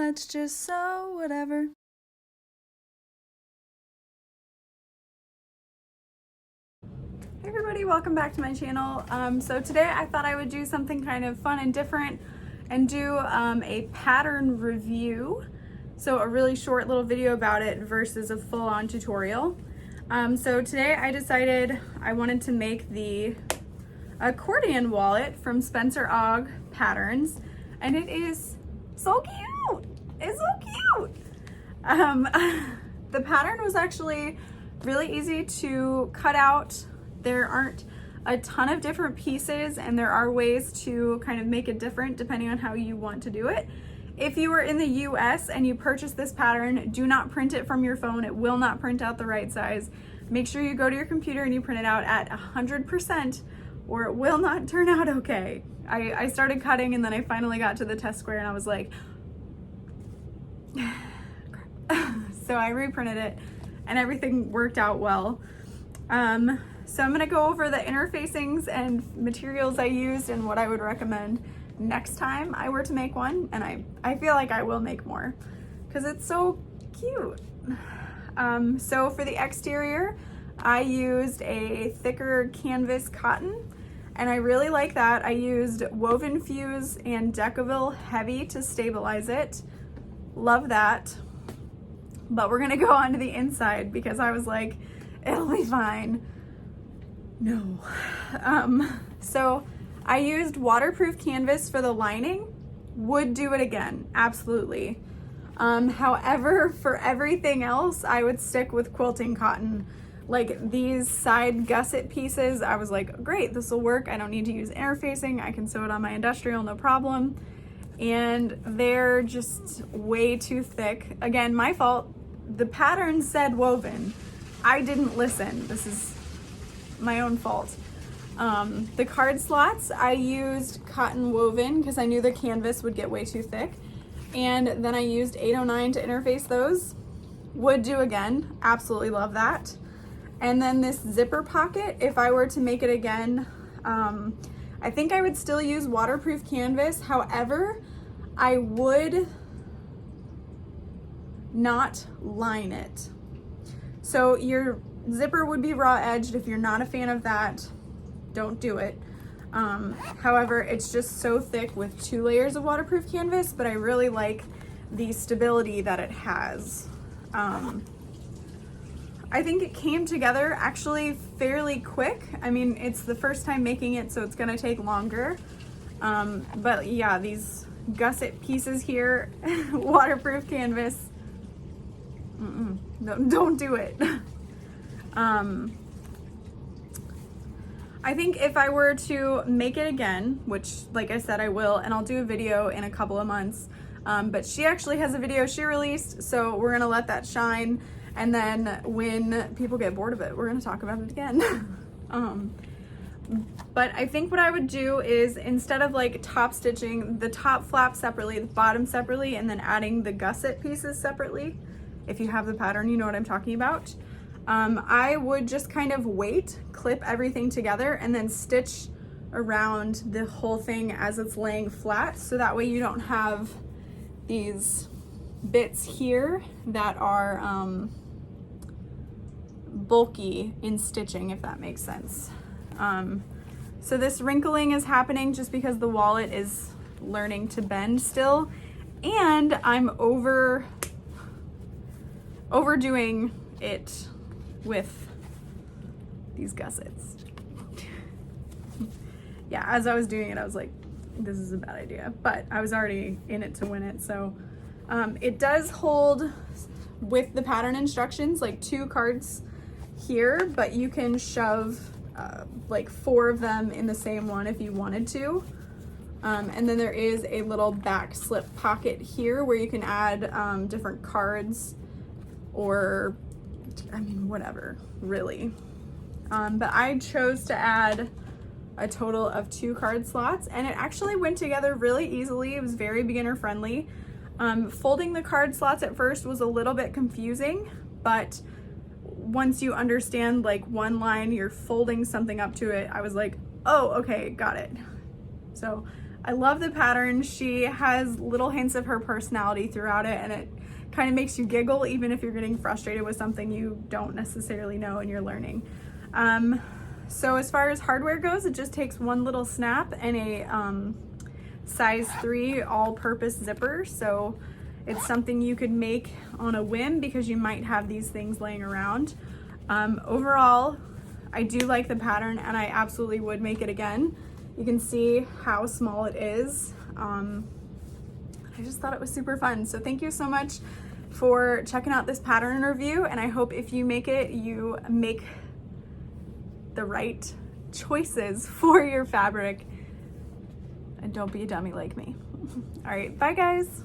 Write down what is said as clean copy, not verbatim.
let's just sew whatever. Hey everybody, welcome back to my channel. So today I thought I would do something kind of fun and different and do a pattern review. So a really short little video about it versus a full-on tutorial. So today I decided I wanted to make the accordion wallet from Spencer Ogg Patterns, and it is so cute. It's so cute. The pattern was actually really easy to cut out. There aren't a ton of different pieces, and there are ways to kind of make it different depending on how you want to do it. If you are in the US and you purchase this pattern, do not print it from your phone. It will not print out the right size. Make sure you go to your computer and you print it out at 100%, or it will not turn out okay. I started cutting and then I finally got to the test square and I was like, so I reprinted it and everything worked out well. So I'm gonna go over the interfacings and materials I used and what I would recommend next time I were to make one, and I feel like I will make more because it's so cute. So for the exterior, I used a thicker canvas cotton, and I really like that. I used Woven Fuse and Decaville Heavy to stabilize it. Love that. But we're gonna go on to the inside because I was like, it'll be fine. No. So I used waterproof canvas for the lining. Would do it again, absolutely. However, for everything else, I would stick with quilting cotton. Like these side gusset pieces, I was like, great, this will work. I don't need to use interfacing. I can sew it on my industrial, no problem. And they're just way too thick. Again, my fault. The pattern said woven. I didn't listen. This is my own fault. The card slots, I used cotton woven because I knew the canvas would get way too thick. And then I used 809 to interface those. Would do again, absolutely love that. And then this zipper pocket, if I were to make it again, I think I would still use waterproof canvas. However, I would not line it. So your zipper would be raw edged. If you're not a fan of that, don't do it. However, it's just so thick with 2 layers of waterproof canvas, but I really like the stability that it has. I think it came together actually fairly quick. I mean, it's the first time making it, so it's gonna take longer. But yeah, these gusset pieces here, waterproof canvas, don't do it. I think if I were to make it again, which like I said I will, and I'll do a video in a couple of months, but she actually has a video she released, so we're gonna let that shine, and then when people get bored of it, we're gonna talk about it again. But I think what I would do is, instead of like top stitching the top flap separately, the bottom separately, and then adding the gusset pieces separately, if you have the pattern, you know what I'm talking about. I would just kind of wait, clip everything together, and then stitch around the whole thing as it's laying flat, so that way you don't have these bits here that are bulky in stitching, if that makes sense. So this wrinkling is happening just because the wallet is learning to bend still, and I'm overdoing it with these gussets. Yeah, as I was doing it, I was like, this is a bad idea, but I was already in it to win it. So it does hold with the pattern instructions, like 2 cards here, but you can shove like 4 of them in the same one if you wanted to. And then there is a little back slip pocket here where you can add different cards, or I mean, whatever, really. But I chose to add a total of 2 card slots, and it actually went together really easily. It was very beginner friendly. Folding the card slots at first was a little bit confusing, but once you understand like one line, you're folding something up to it, I was like, oh, okay, got it. So I love the pattern. She has little hints of her personality throughout it, and it kind of makes you giggle even if you're getting frustrated with something you don't necessarily know and you're learning. So as far as hardware goes, it just takes one little snap and a size 3 all-purpose zipper. So it's something you could make on a whim because you might have these things laying around. Overall, I do like the pattern and I absolutely would make it again. You can see how small it is. I just thought it was super fun. So thank you so much for checking out this pattern review, and I hope if you make it, you make the right choices for your fabric and don't be a dummy like me. All right, bye guys.